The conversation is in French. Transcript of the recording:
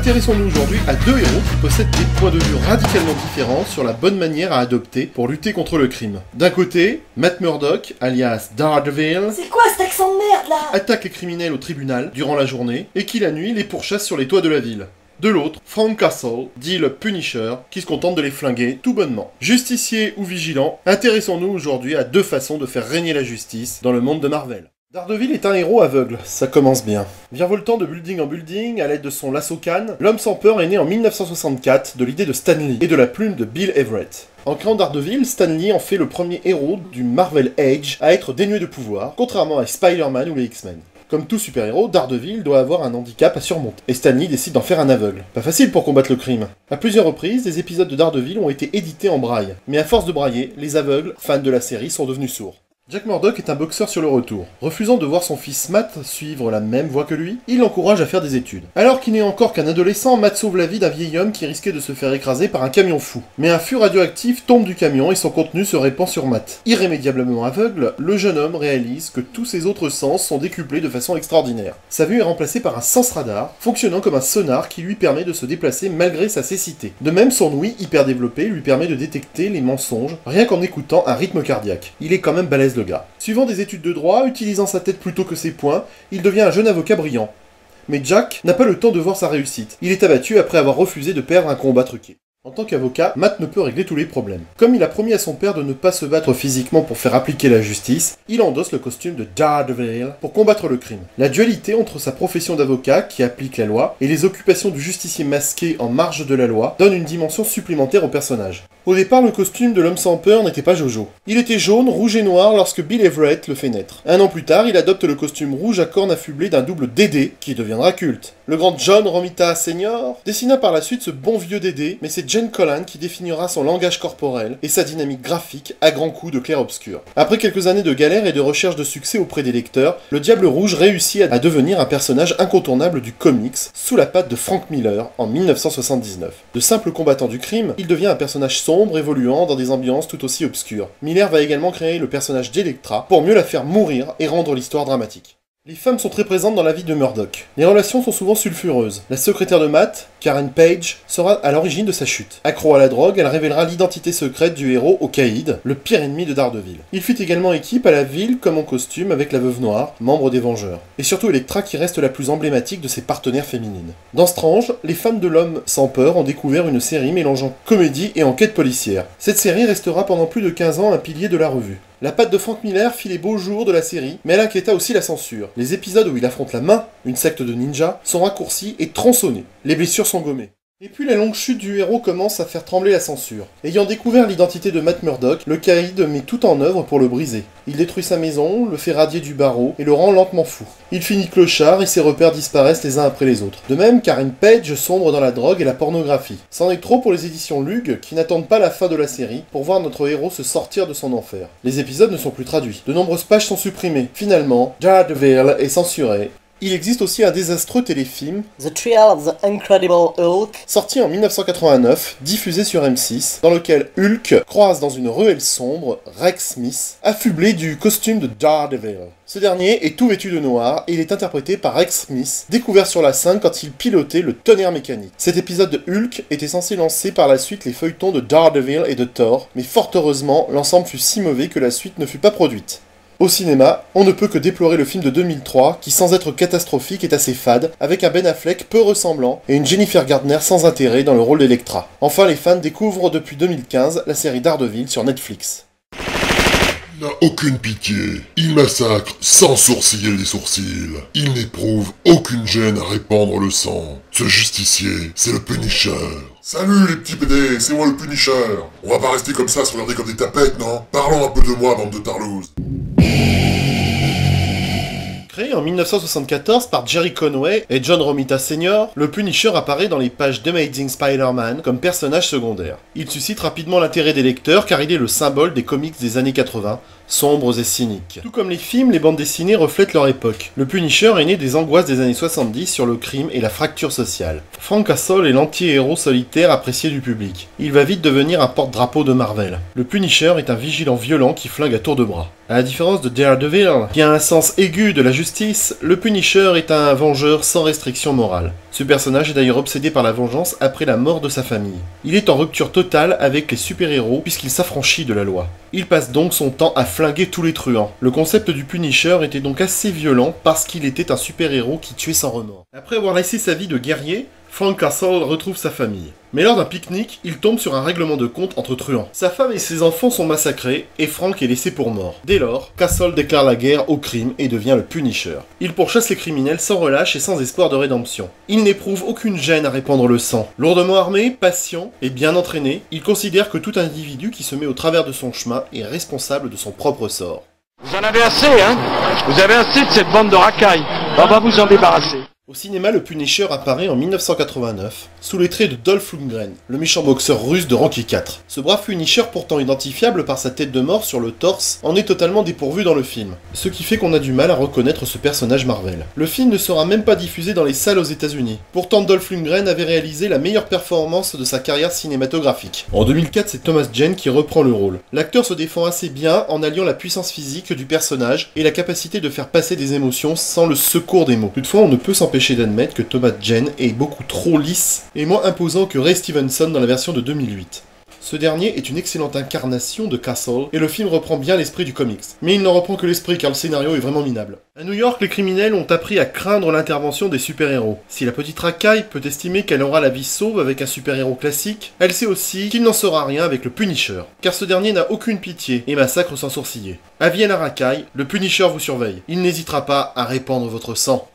Intéressons-nous aujourd'hui à deux héros qui possèdent des points de vue radicalement différents sur la bonne manière à adopter pour lutter contre le crime. D'un côté, Matt Murdock, alias Daredevil, c'est quoi cet accent de merde là? Attaque les criminels au tribunal durant la journée et qui la nuit les pourchasse sur les toits de la ville. De l'autre, Frank Castle, dit le Punisher, qui se contente de les flinguer tout bonnement. Justicier ou vigilant, intéressons-nous aujourd'hui à deux façons de faire régner la justice dans le monde de Marvel. Daredevil est un héros aveugle, ça commence bien. Virevoltant de building en building à l'aide de son lasso canne, l'homme sans peur est né en 1964 de l'idée de Stan Lee et de la plume de Bill Everett. En créant Daredevil, Stan Lee en fait le premier héros du Marvel Age à être dénué de pouvoir, contrairement à Spider-Man ou les X-Men. Comme tout super-héros, Daredevil doit avoir un handicap à surmonter, et Stan Lee décide d'en faire un aveugle. Pas facile pour combattre le crime. À plusieurs reprises, des épisodes de Daredevil ont été édités en braille, mais à force de brailler, les aveugles, fans de la série, sont devenus sourds. Jack Murdock est un boxeur sur le retour. Refusant de voir son fils Matt suivre la même voie que lui, il l'encourage à faire des études. Alors qu'il n'est encore qu'un adolescent, Matt sauve la vie d'un vieil homme qui risquait de se faire écraser par un camion fou. Mais un fût radioactif tombe du camion et son contenu se répand sur Matt. Irrémédiablement aveugle, le jeune homme réalise que tous ses autres sens sont décuplés de façon extraordinaire. Sa vue est remplacée par un sens radar, fonctionnant comme un sonar qui lui permet de se déplacer malgré sa cécité. De même, son ouïe hyper développé lui permet de détecter les mensonges, rien qu'en écoutant un rythme cardiaque. Il est quand même balèze le gars. Suivant des études de droit, utilisant sa tête plutôt que ses poings, il devient un jeune avocat brillant. Mais Jack n'a pas le temps de voir sa réussite. Il est abattu après avoir refusé de perdre un combat truqué. En tant qu'avocat, Matt ne peut régler tous les problèmes. Comme il a promis à son père de ne pas se battre physiquement pour faire appliquer la justice, il endosse le costume de Daredevil pour combattre le crime. La dualité entre sa profession d'avocat, qui applique la loi, et les occupations du justicier masqué en marge de la loi, donne une dimension supplémentaire au personnage. Au départ, le costume de l'homme sans peur n'était pas Jojo. Il était jaune, rouge et noir lorsque Bill Everett le fait naître. Un an plus tard, il adopte le costume rouge à cornes affublées d'un double Dédé, qui deviendra culte. Le grand John Romita Sr. dessina par la suite ce bon vieux Dédé, mais c'est Jen Collan qui définira son langage corporel et sa dynamique graphique à grands coups de clair-obscur. Après quelques années de galère et de recherche de succès auprès des lecteurs, le Diable Rouge réussit à devenir un personnage incontournable du comics sous la patte de Frank Miller en 1979. De simple combattant du crime, il devient un personnage sombre évoluant dans des ambiances tout aussi obscures. Miller va également créer le personnage d'Electra pour mieux la faire mourir et rendre l'histoire dramatique. Les femmes sont très présentes dans la vie de Murdock. Les relations sont souvent sulfureuses. La secrétaire de Matt, Karen Page, sera à l'origine de sa chute. Accro à la drogue, elle révélera l'identité secrète du héros au Caïd, le pire ennemi de Daredevil. Il fit également équipe à la ville comme en costume avec la Veuve Noire, membre des Vengeurs. Et surtout Elektra qui reste la plus emblématique de ses partenaires féminines. Dans Strange, les fans de l'homme sans peur ont découvert une série mélangeant comédie et enquête policière. Cette série restera pendant plus de 15 ans un pilier de la revue. La patte de Frank Miller fit les beaux jours de la série, mais elle inquiéta aussi la censure. Les épisodes où il affronte la main, une secte de ninjas, sont raccourcis et tronçonnés. Les blessures sont gommées. Et puis la longue chute du héros commence à faire trembler la censure. Ayant découvert l'identité de Matt Murdock, le Caïd met tout en œuvre pour le briser. Il détruit sa maison, le fait radier du barreau et le rend lentement fou. Il finit clochard et ses repères disparaissent les uns après les autres. De même, Karen Page sombre dans la drogue et la pornographie. C'en est trop pour les éditions Lug qui n'attendent pas la fin de la série pour voir notre héros se sortir de son enfer. Les épisodes ne sont plus traduits. De nombreuses pages sont supprimées. Finalement, Daredevil est censuré. Il existe aussi un désastreux téléfilm, The Trial of the Incredible Hulk, sorti en 1989, diffusé sur M6, dans lequel Hulk croise dans une ruelle sombre Rex Smith, affublé du costume de Daredevil. Ce dernier est tout vêtu de noir et il est interprété par Rex Smith, découvert sur la scène quand il pilotait le tonnerre mécanique. Cet épisode de Hulk était censé lancer par la suite les feuilletons de Daredevil et de Thor, mais fort heureusement, l'ensemble fut si mauvais que la suite ne fut pas produite. Au cinéma, on ne peut que déplorer le film de 2003, qui sans être catastrophique est assez fade, avec un Ben Affleck peu ressemblant et une Jennifer Gardner sans intérêt dans le rôle d'Electra. Enfin, les fans découvrent depuis 2015 la série Daredevil sur Netflix. Il n'a aucune pitié. Il massacre sans sourciller les sourcils. Il n'éprouve aucune gêne à répandre le sang. Ce justicier, c'est le Punisher. Salut les petits PD, c'est moi le Punisher. On va pas rester comme ça, se regarder comme des tapettes, non? Parlons un peu de moi, bande de tarlouses. Créé en 1974 par Jerry Conway et John Romita Sr., le Punisher apparaît dans les pages d'Amazing Spider-Man comme personnage secondaire. Il suscite rapidement l'intérêt des lecteurs car il est le symbole des comics des années 80, sombres et cyniques. Tout comme les films, les bandes dessinées reflètent leur époque. Le Punisher est né des angoisses des années 70 sur le crime et la fracture sociale. Frank Castle est l'anti-héros solitaire apprécié du public. Il va vite devenir un porte-drapeau de Marvel. Le Punisher est un vigilant violent qui flingue à tour de bras. À la différence de Daredevil, qui a un sens aigu de la justice, le Punisher est un vengeur sans restriction morale. Ce personnage est d'ailleurs obsédé par la vengeance après la mort de sa famille. Il est en rupture totale avec les super-héros puisqu'il s'affranchit de la loi. Il passe donc son temps à flinguer tous les truands. Le concept du Punisher était donc assez violent parce qu'il était un super-héros qui tuait sans remords. Après avoir laissé sa vie de guerrier, Frank Castle retrouve sa famille. Mais lors d'un pique-nique, il tombe sur un règlement de compte entre truands. Sa femme et ses enfants sont massacrés et Frank est laissé pour mort. Dès lors, Castle déclare la guerre au crime et devient le Punisher. Il pourchasse les criminels sans relâche et sans espoir de rédemption. Il n'éprouve aucune gêne à répandre le sang. Lourdement armé, patient et bien entraîné, il considère que tout individu qui se met au travers de son chemin est responsable de son propre sort. Vous en avez assez, hein? Vous avez assez de cette bande de racailles. On va vous en débarrasser. Au cinéma, le Punisher apparaît en 1989, sous les traits de Dolph Lundgren, le méchant boxeur russe de Rocky IV. Ce brave Punisher, pourtant identifiable par sa tête de mort sur le torse, en est totalement dépourvu dans le film, ce qui fait qu'on a du mal à reconnaître ce personnage Marvel. Le film ne sera même pas diffusé dans les salles aux États-Unis. Pourtant, Dolph Lundgren avait réalisé la meilleure performance de sa carrière cinématographique. En 2004, c'est Thomas Jane qui reprend le rôle. L'acteur se défend assez bien en alliant la puissance physique du personnage et la capacité de faire passer des émotions sans le secours des mots. Toutefois, on ne peut s'empêcher d'admettre que Thomas Jane est beaucoup trop lisse et moins imposant que Ray Stevenson dans la version de 2008. Ce dernier est une excellente incarnation de Castle, et le film reprend bien l'esprit du comics. Mais il n'en reprend que l'esprit car le scénario est vraiment minable. À New York, les criminels ont appris à craindre l'intervention des super-héros. Si la petite racaille peut estimer qu'elle aura la vie sauve avec un super-héros classique, elle sait aussi qu'il n'en sera rien avec le Punisher, car ce dernier n'a aucune pitié et massacre sans sourciller. Avis à la racaille, le Punisher vous surveille. Il n'hésitera pas à répandre votre sang.